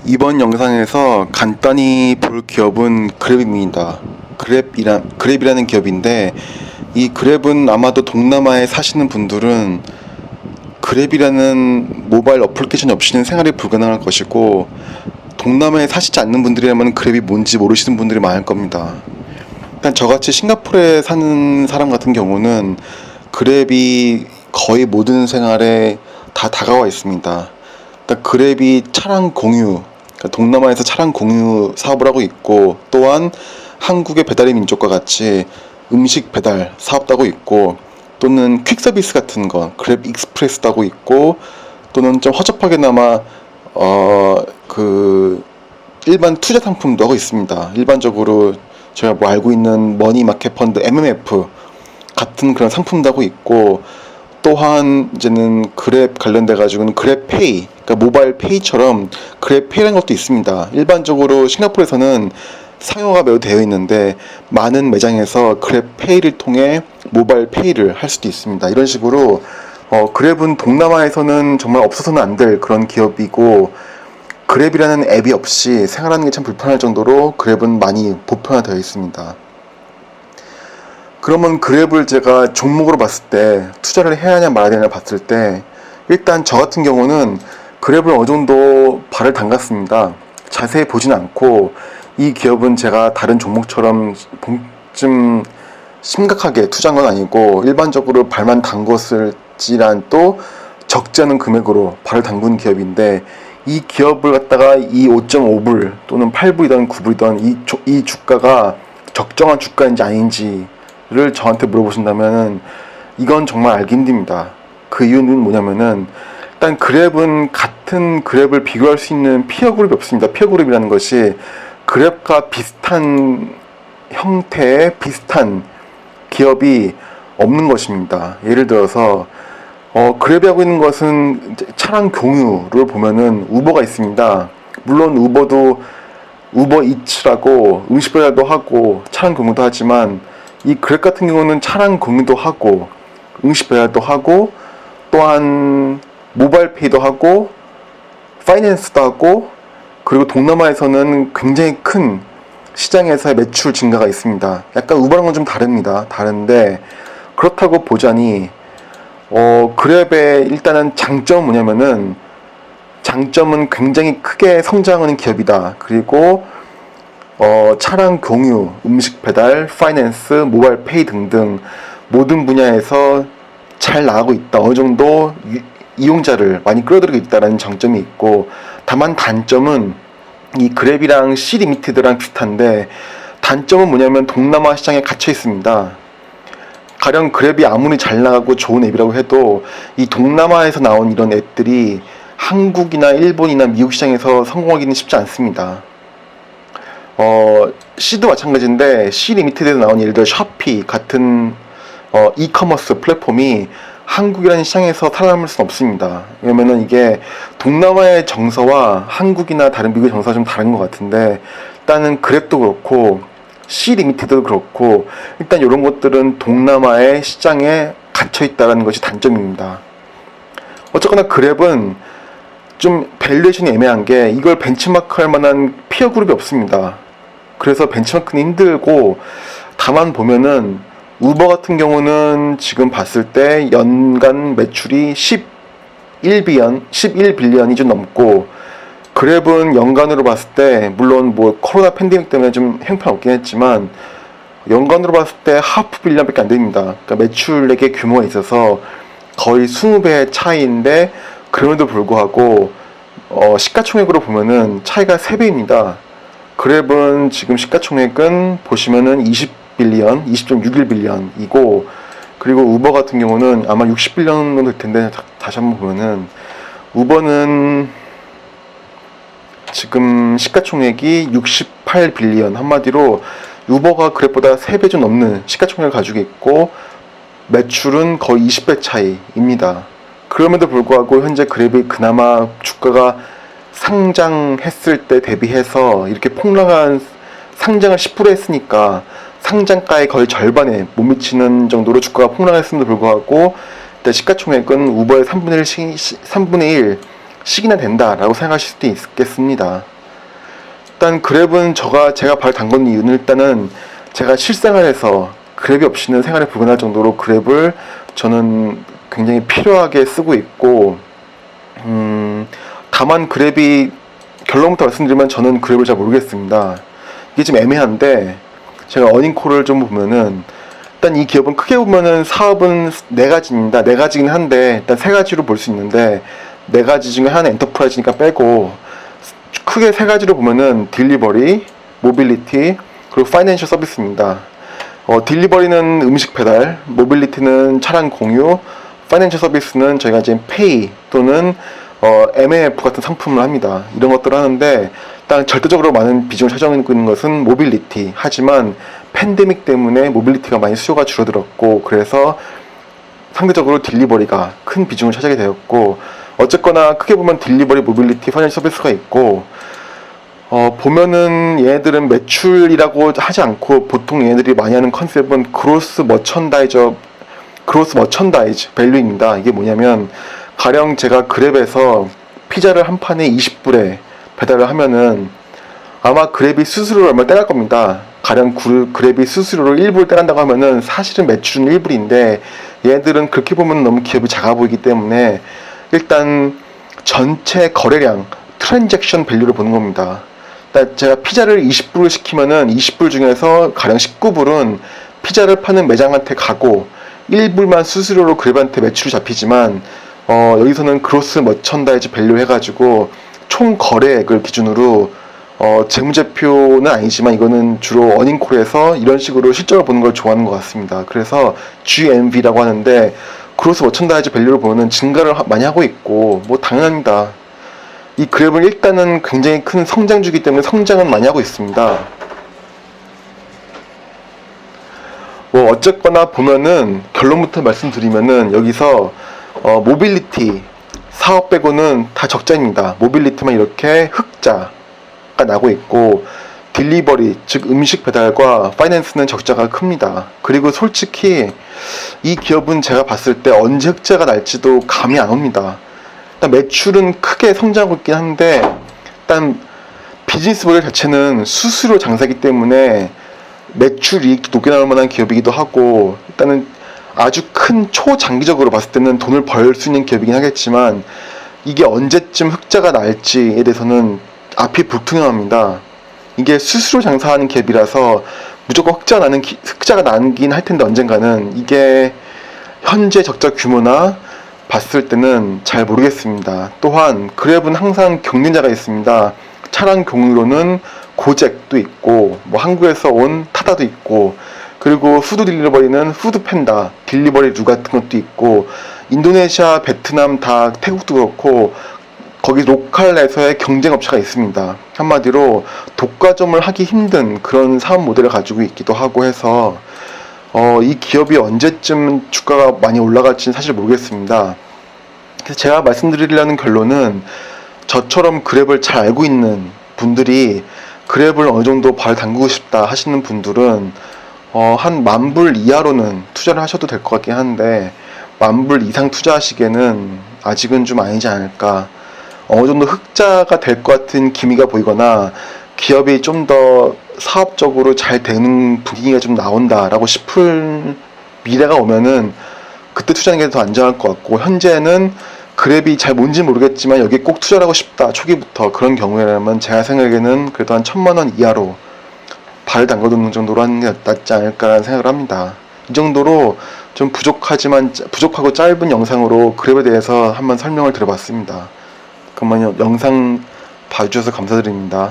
이번 영상에서 간단히 볼 기업은 그랩입니다. 그랩이라는 기업인데, 이 그랩은 아마도 동남아에 사시는 분들은 그랩이라는 모바일 어플리케션이 없이는 생활이 불가능할 것이고, 동남아에 사시지 않는 분들이라면 그랩이 뭔지 모르시는 분들이 많을 겁니다. 일단 저같이 싱가포르에 사는 사람 같은 경우는 그랩이 거의 모든 생활에 다 다가와 있습니다. 일단 그랩이 차량 공유, 동남아에서 차량 공유 사업을 하고 있고, 또한 한국의 배달의 민족과 같이 음식 배달 사업도 하고 있고, 또는 퀵 서비스 같은 거 그랩 익스프레스도 하고 있고, 또는 좀 허접하게나마 일반 투자 상품도 하고 있습니다. 일반적으로 제가 뭐 알고 있는 머니 마켓 펀드 MMF 같은 그런 상품도 하고 있고, 또한 이제는 그랩 관련돼 가지고는 그랩페이, 그러니까 모바일 페이처럼 그랩페이라는 것도 있습니다. 일반적으로 싱가포르에서는 상용화가 매우 되어 있는데, 많은 매장에서 그랩페이를 통해 모바일 페이를 할 수도 있습니다. 이런 식으로 그랩은 동남아에서는 정말 없어서는 안 될 그런 기업이고, 그랩이라는 앱이 없이 생활하는 게 참 불편할 정도로 그랩은 많이 보편화되어 있습니다. 그러면 그랩을 제가 종목으로 봤을 때 투자를 해야 하냐 말아야 되냐 봤을 때, 일단 저 같은 경우는 그랩을 어느 정도 발을 담갔습니다. 자세히 보진 않고, 이 기업은 제가 다른 종목처럼 좀 심각하게 투자한 건 아니고, 일반적으로 발만 담궜을지란 또 적지 않은 금액으로 발을 담근 기업인데, 이 기업을 갖다가 이 5.5불 또는 8불이던 9불이던 이 주가가 적정한 주가인지 아닌지를 저한테 물어보신다면 이건 정말 알기 힘듭니다. 그 이유는 뭐냐면은, 일단 그랩은 같은 그랩을 비교할 수 있는 피어 그룹이 없습니다. 피어 그룹이라는 것이 그랩과 비슷한 형태의 비슷한 기업이 없는 것입니다. 예를 들어서 그랩이 하고 있는 것은 차량 공유를 보면은 우버가 있습니다. 물론 우버도 우버 이츠라고 음식 배달도 하고 차량 공유도 하지만, 이 그랩 같은 경우는 차량 공유도 하고 음식 배달도 하고, 또한 모바일 페이도 하고 파이낸스도 하고, 그리고 동남아에서는 굉장히 큰 시장에서의 매출 증가가 있습니다. 약간 우버랑은 좀 다릅니다. 다른데, 그렇다고 보자니 그랩의 일단은 장점은 뭐냐면은, 장점은 굉장히 크게 성장하는 기업이다. 그리고 차량 공유, 음식 배달, 파이낸스, 모바일 페이 등등 모든 분야에서 잘 나가고 있다. 어느 정도 이용자를 많이 끌어들이고 있다는 장점이 있고, 다만 단점은 이 그랩이랑 C 리미티드랑 비슷한데, 단점은 뭐냐면 동남아 시장에 갇혀 있습니다. 가령 그랩이 아무리 잘 나가고 좋은 앱이라고 해도 이 동남아에서 나온 이런 앱들이 한국이나 일본이나 미국 시장에서 성공하기는 쉽지 않습니다. C도 마찬가지인데, C 리미티드에서 나온 예를 들어 셔피 같은 이커머스 플랫폼이 한국이라는 시장에서 살아남을 수는 없습니다. 왜냐면은 이게 동남아의 정서와 한국이나 다른 미국의 정서가 좀 다른 것 같은데, 일단은 그랩도 그렇고 C 리미티드도 그렇고, 일단 이런 것들은 동남아의 시장에 갇혀 있다는 것이 단점입니다. 어쨌거나 그랩은 좀 밸류에이션이 애매한 게, 이걸 벤치마크 할 만한 피어 그룹이 없습니다. 그래서 벤치마크는 힘들고, 다만 보면은 우버 같은 경우는 지금 봤을 때 연간 매출이 11빌리언이 좀 넘고, 그랩은 연간으로 봤을 때, 물론 뭐 코로나 팬데믹 때문에 좀 형편없긴 했지만, 연간으로 봤을 때 하프 빌리언밖에 안 됩니다. 그러니까 매출액의 규모가 있어서 거의 20배의 차이인데, 그럼에도 불구하고 시가총액으로 보면은 차이가 3배입니다. 그랩은 지금 시가총액은 보시면은 20빌리언, 20.61빌리언이고, 그리고 우버 같은 경우는 아마 60빌리언 정도 될 텐데, 다시 한번 보면은 우버는 지금 시가총액이 68빌리언, 한마디로 우버가 그랩보다 3배 좀 넘는 시가총액을 가지고 있고, 매출은 거의 20배 차이입니다. 그럼에도 불구하고 현재 그랩이 그나마 주가가 상장했을 때 대비해서 이렇게 폭락한 상장을 10% 했으니까 상장가의 거의 절반에 못 미치는 정도로 주가가 폭락했음에도 불구하고, 일단 시가총액은 우버의 3분의 1씩이나 된다라고 생각하실 수도 있겠습니다. 일단 그랩은 제가 발을 담근 이유는 일단은 제가 실생활에서 그랩이 없이는 생활이 불가능할 정도로 그랩을 저는 굉장히 필요하게 쓰고 있고, 다만 그랩이, 결론부터 말씀드리면 저는 그랩을 잘 모르겠습니다. 이게 좀 애매한데, 제가 어닝콜을 좀 보면은, 일단 이 기업은 크게 보면은 사업은 네 가지입니다. 네 가지긴 한데, 일단 세 가지로 볼 수 있는데, 네 가지 중에 하나는 엔터프라이즈니까 빼고, 크게 세 가지로 보면은 딜리버리, 모빌리티, 그리고 파이낸셜 서비스입니다. 딜리버리는 음식 배달, 모빌리티는 차량 공유, 파이낸셜 서비스는 저희가 이제 페이 또는 MAF 같은 상품을 합니다. 이런 것들을 하는데, 일단 절대적으로 많은 비중을 차지하고 있는 것은 모빌리티. 하지만 팬데믹 때문에 모빌리티가 많이 수요가 줄어들었고, 그래서 상대적으로 딜리버리가 큰 비중을 차지하게 되었고, 어쨌거나 크게 보면 딜리버리, 모빌리티, 파이낸셜 서비스가 있고, 보면은 얘네들은 매출이라고 하지 않고 보통 얘네들이 많이 하는 컨셉은 그로스 머천다이즈 밸류입니다. 이게 뭐냐면, 가령 제가 그랩에서 피자를 한 판에 20불에 배달을 하면은 아마 그랩이 수수료를 얼마 떼갈 겁니다. 가령 그랩이 수수료를 1불 떼간다고 하면은 사실은 매출은 1불인데 얘네들은 그렇게 보면 너무 기업이 작아 보이기 때문에 일단 전체 거래량, 트랜잭션 밸류를 보는 겁니다. 일단 제가 피자를 20불을 시키면은 20불 중에서 가령 19불은 피자를 파는 매장한테 가고 1불만 수수료로 그랩한테 매출이 잡히지만 여기서는 그로스 머천다이즈 밸류 해가지고 총 거래액을 기준으로 재무제표는 아니지만 이거는 주로 어닝콜에서 이런 식으로 실적을 보는 걸 좋아하는 것 같습니다. 그래서 GMV라고 하는데 그로스 머천다이즈 밸류를 보면 증가를 많이 하고 있고 뭐 당연합니다. 이 그랩은 일단은 굉장히 큰 성장주기 때문에 성장은 많이 하고 있습니다. 뭐 어쨌거나 보면은 결론부터 말씀드리면은 여기서 모빌리티 사업 빼고는 다 적자입니다. 모빌리티만 이렇게 흑자가 나고 있고 딜리버리 즉 음식 배달과 파이낸스는 적자가 큽니다. 그리고 솔직히 이 기업은 제가 봤을 때 언제 흑자가 날지도 감이 안 옵니다. 일단 매출은 크게 성장하고 있긴 한데 일단 비즈니스 모델 자체는 수수료 장사이기 때문에 매출 이익이 높게 나올 만한 기업이기도 하고 일단은 아주 큰 초장기적으로 봤을 때는 돈을 벌 수 있는 기업이긴 하겠지만 이게 언제쯤 흑자가 날지에 대해서는 앞이 불투명합니다. 이게 수수료 장사하는 기업이라서 무조건 흑자가 나긴 할 텐데 언젠가는 이게 현재 적자 규모나 봤을 때는 잘 모르겠습니다. 또한 그랩은 항상 경쟁자가 있습니다. 차량 경우로는 고잭도 있고 뭐 한국에서 온 타다도 있고 그리고 푸드 딜리버리는 푸드팬다, 딜리버리 루 같은 것도 있고 인도네시아, 베트남 다 태국도 그렇고 거기 로컬에서의 경쟁 업체가 있습니다. 한마디로 독과점을 하기 힘든 그런 사업 모델을 가지고 있기도 하고 해서 이 기업이 언제쯤 주가가 많이 올라갈지는 사실 모르겠습니다. 그래서 제가 말씀드리려는 결론은 저처럼 그랩을 잘 알고 있는 분들이 그랩을 어느 정도 발 담그고 싶다 하시는 분들은 한 10,000불 이하로는 투자를 하셔도 될 것 같긴 한데 10,000불 이상 투자하시기에는 아직은 좀 아니지 않을까. 어느 정도 흑자가 될 것 같은 기미가 보이거나 기업이 좀 더 사업적으로 잘 되는 분위기가 좀 나온다라고 싶을 미래가 오면은 그때 투자하는 게 더 안전할 것 같고 현재는 그랩이 잘 뭔지 모르겠지만 여기에 꼭 투자를 하고 싶다 초기부터 그런 경우에라면 제가 생각에는 그래도 한 1,000,000원 이하로 발 담궈두는 정도로 하는 게 낫지 않을까라는 생각을 합니다. 이 정도로 좀 부족하고 짧은 영상으로 그랩에 대해서 한번 설명을 드려봤습니다. 그러면 영상 봐주셔서 감사드립니다.